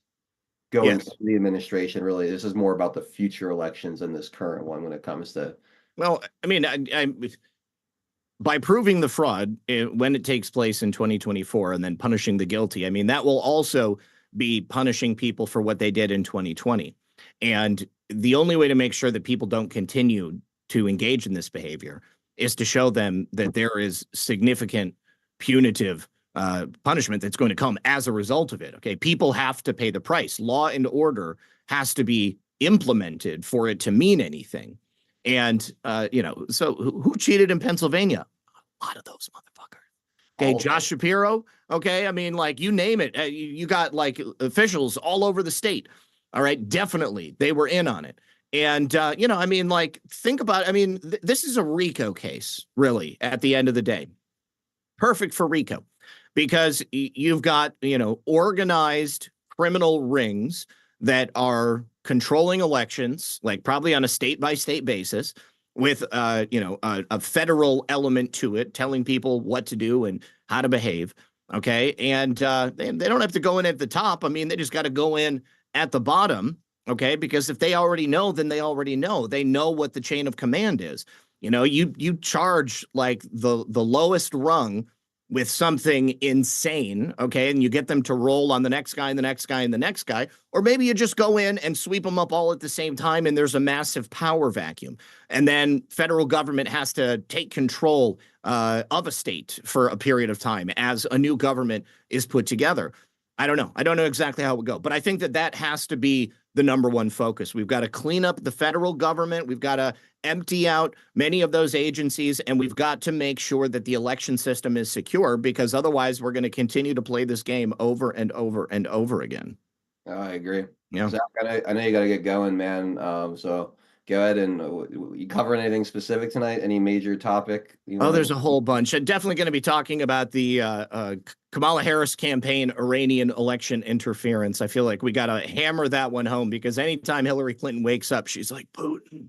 going Yes. into the administration. Really, this is more about the future elections than this current one when it comes to. Well, I mean, by proving the fraud when it takes place in 2024 and then punishing the guilty, I mean, that will also be punishing people for what they did in 2020. And the only way to make sure that people don't continue to engage in this behavior is to show them that there is significant punitive punishment that's going to come as a result of it. Okay. People have to pay the price. Law and order has to be implemented for it to mean anything. And, so who cheated in Pennsylvania? A lot of those motherfuckers. Okay. All Josh Shapiro. Okay. I mean, like you name it. You got like officials all over the state. All right. Definitely. They were in on it. And, I mean, like, think about, I mean, this is a RICO case, really, at the end of the day. Perfect for RICO because you've got, organized criminal rings that are controlling elections, like probably on a state by state basis with, a federal element to it, telling people what to do and how to behave. Okay. And they don't have to go in at the top. I mean, they just got to go in at the bottom. Okay. Because if they already know, then they already know. They know what the chain of command is. You charge like the lowest rung with something insane, okay, and you get them to roll on the next guy and the next guy and the next guy, or maybe you just go in and sweep them up all at the same time and there's a massive power vacuum. And then federal government has to take control of a state for a period of time as a new government is put together. I don't know. I don't know exactly how it would go, but I think that has to be the number one focus. We've got to clean up the federal government. We've got to empty out many of those agencies, and we've got to make sure that the election system is secure because otherwise we're going to continue to play this game over and over and over again. Oh, I agree. Yeah. Zach, I know you got to get going, man. So go ahead and you cover anything specific tonight? Any major topic you Oh, want there's to? a whole bunch. I'm definitely going to be talking about the Kamala Harris campaign, Iranian election interference. I feel like we got to hammer that one home because anytime Hillary Clinton wakes up, she's like, Putin.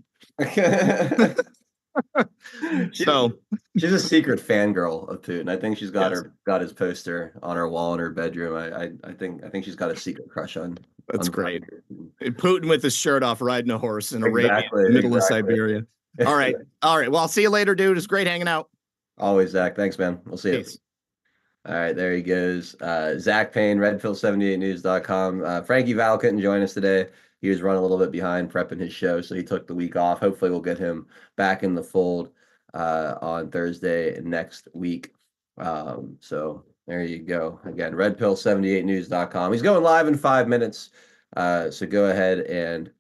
She's So she's a secret fangirl of Putin. I think she's yes, got his poster on her wall in her bedroom. I think she's got a secret crush that's on great. Vladimir Putin. Putin with his shirt off, riding a horse in Arabia, Exactly, middle of exactly. Siberia. All right. All right. Well, I'll see you later, dude. It's great hanging out. Always, Zach. Thanks, man. We'll see you. Peace. All right, there he goes. Zach Payne, redpill78news.com. Frankie Val couldn't join us today. He was running a little bit behind prepping his show, so he took the week off. Hopefully, we'll get him back in the fold on Thursday next week. So there you go. Again, redpill78news.com. He's going live in 5 minutes. So go ahead and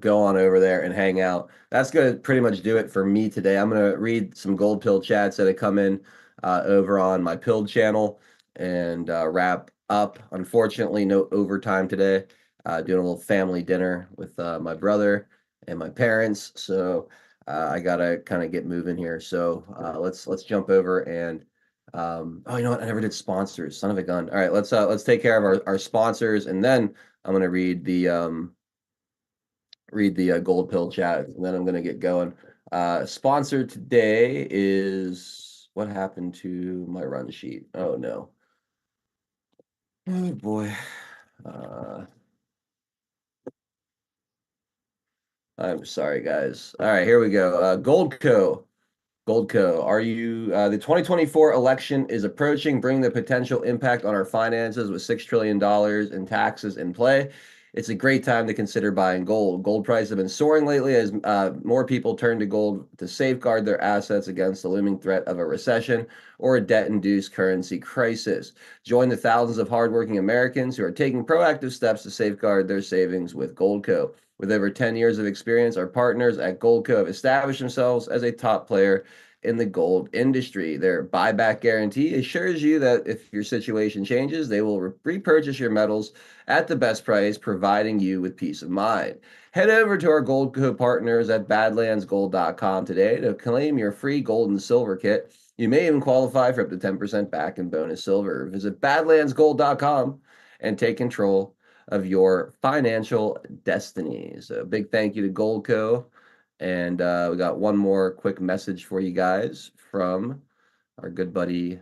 go on over there and hang out. That's going to pretty much do it for me today. I'm going to read some gold pill chats that have come in over on my pilled channel and wrap up. Unfortunately, no overtime today. Doing a little family dinner with my brother and my parents. So I gotta kind of get moving here. So let's jump over and oh, you know what? I never did sponsors. Son of a gun. All right, let's take care of our sponsors, and then I'm gonna read the gold pill chat, and then I'm gonna get going. Sponsor today is what happened to my run sheet? Oh no. Oh boy. I'm sorry, guys. All right, here we go. Goldco. Goldco, are you the 2024 election is approaching, bringing the potential impact on our finances with $6 trillion in taxes in play. it's a great time to consider buying gold. Gold prices have been soaring lately as more people turn to gold to safeguard their assets against the looming threat of a recession or a debt-induced currency crisis. Join the thousands of hardworking Americans who are taking proactive steps to safeguard their savings with Goldco. With over 10 years of experience, our partners at Goldco have established themselves as a top player in the gold industry. Their buyback guarantee assures you that if your situation changes, they will repurchase your metals at the best price, providing you with peace of mind. Head over to our Goldco partners at badlandsgold.com today to claim your free gold and silver kit. You may even qualify for up to 10% back in bonus silver. Visit badlandsgold.com and take control of your financial destiny. So big thank you to Goldco. And we got one more quick message for you guys from our good buddy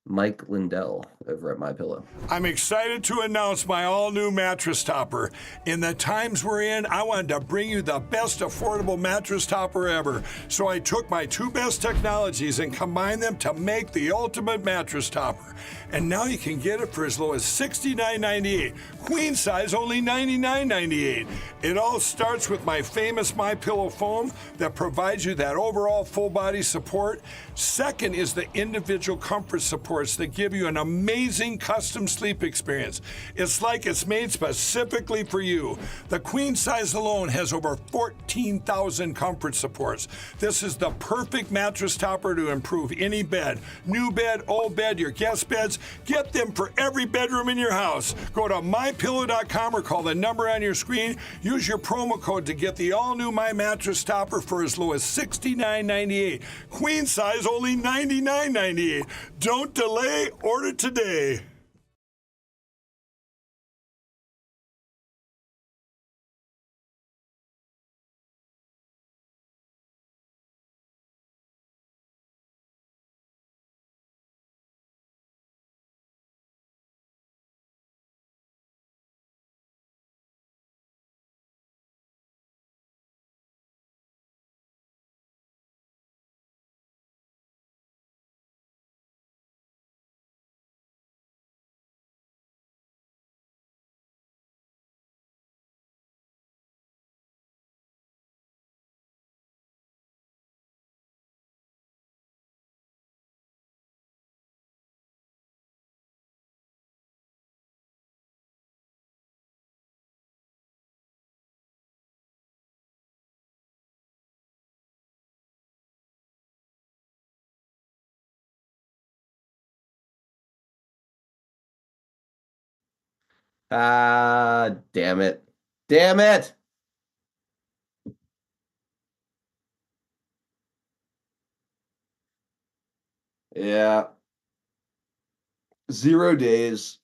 Mike Lindell over at MyPillow. I'm excited to announce my all-new mattress topper. In the times we're in, I wanted to bring you the best affordable mattress topper ever. So I took my two best technologies and combined them to make the ultimate mattress topper. And now you can get it for as low as $69.98. Queen size only $99.98. It all starts with my famous MyPillow foam that provides you that overall full body support. Second is the individual comfort supports that give you an amazing custom sleep experience. It's like it's made specifically for you. The queen size alone has over 14,000 comfort supports. This is the perfect mattress topper to improve any bed. New bed, old bed, your guest beds. Get them for every bedroom in your house. Go to mypillow.com or call the number on your screen. Use your promo code to get the all-new My Mattress Topper for as low as $69.98. Queen size only $99.98. Don't delay, order today. Ah, damn it. Damn it. Yeah. 0 days.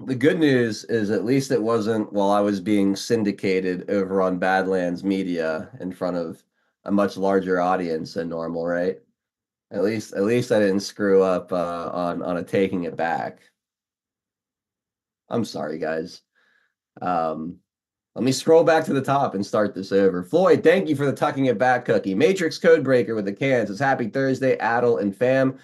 The good news is at least it wasn't while I was being syndicated over on Badlands Media in front of a much larger audience than normal, right? At least I didn't screw up on a taking it back. I'm sorry, guys. Um, Let me scroll back to the top and start this over. Floyd, thank you for the tucking it back cookie. Matrix Codebreaker with the cans. It's happy Thursday, Adel and fam.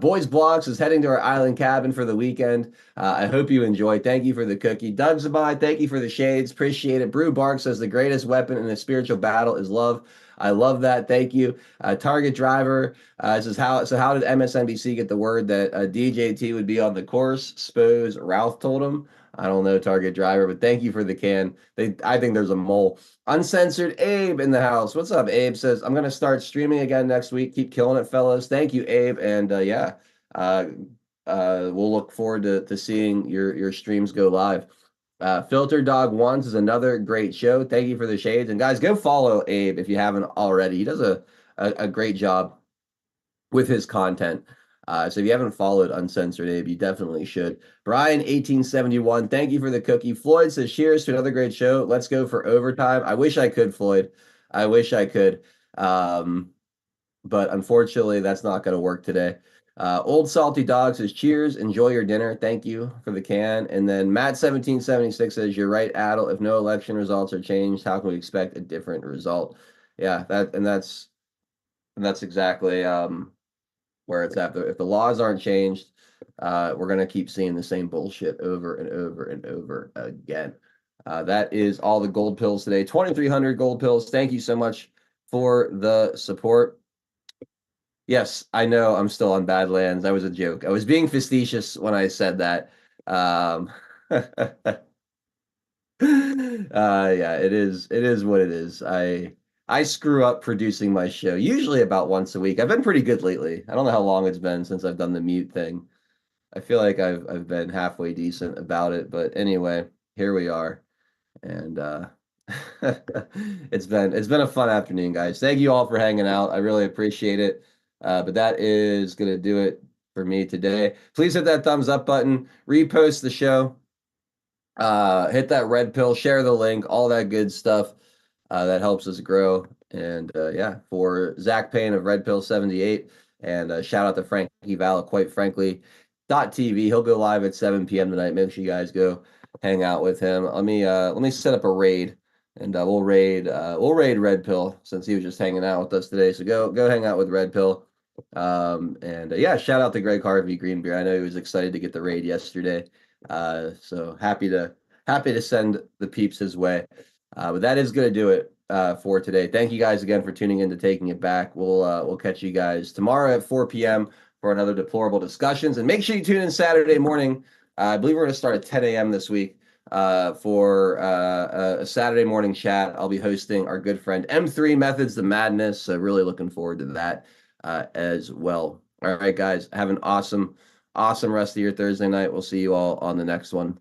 Boys Blocks is heading to our island cabin for the weekend. I hope you enjoy. Thank you for the cookie. Doug Zabai, thank you for the shades. Appreciate it. Brew Bark says the greatest weapon in a spiritual battle is love. I love that. Thank you. Target Driver says how did MSNBC get the word that DJT would be on the course? Suppose Ralph told him. I don't know, Target Driver, but thank you for the can. I think there's a mole. Uncensored Abe in the house. What's up, Abe? Says, I'm going to start streaming again next week. Keep killing it, fellas. Thank you, Abe. And we'll look forward to seeing your streams go live. Filter Dog Ones is another great show. Thank you for the shades. And guys, go follow Abe if you haven't already. He does a great job with his content. So if you haven't followed Uncensored Abe, you definitely should. Brian 1871, thank you for the cookie. Floyd says, cheers to another great show. Let's go for overtime. I wish I could, Floyd. I wish I could. But unfortunately, that's not going to work today. Old Salty Dog says, cheers. Enjoy your dinner. Thank you for the can. And then Matt 1776 says, you're right, Adel. If no election results are changed, how can we expect a different result? Yeah, that's exactly where it's at. If the laws aren't changed, we're going to keep seeing the same bullshit over and over and over again. That is all the gold pills today. 2,300 gold pills. Thank you so much for the support. Yes, I know I'm still on Badlands. That was a joke. I was being facetious when I said that. Yeah, it is what it is. I screw up producing my show, usually about once a week. I've been pretty good lately. I don't know how long it's been since I've done the mute thing. I feel like I've been halfway decent about it, but anyway, here we are. And it's been a fun afternoon, guys. Thank you all for hanging out. I really appreciate it. But that is gonna do it for me today. Please hit that thumbs up button, repost the show, hit that red pill, share the link, all that good stuff. That helps us grow. And yeah, for Zach Payne of Red Pill 78, and shout out to Frankie Val, quite frankly, .tv. He'll go live at 7 p.m. tonight. Make sure you guys go hang out with him. Let me set up a raid, and we'll raid Red Pill since he was just hanging out with us today. So go hang out with Red Pill. And yeah, shout out to Greg Harvey Greenbeer. I know he was excited to get the raid yesterday. So happy to send the peeps his way. But that is going to do it for today. Thank you guys again for tuning in to Taking It Back. We'll catch you guys tomorrow at 4 p.m. for another Deplorable Discussions. And make sure you tune in Saturday morning. I believe we're going to start at 10 a.m. this week for a Saturday morning chat. I'll be hosting our good friend M3 Methods the Madness. So really looking forward to that as well. All right, guys, have an awesome rest of your Thursday night. We'll see you all on the next one.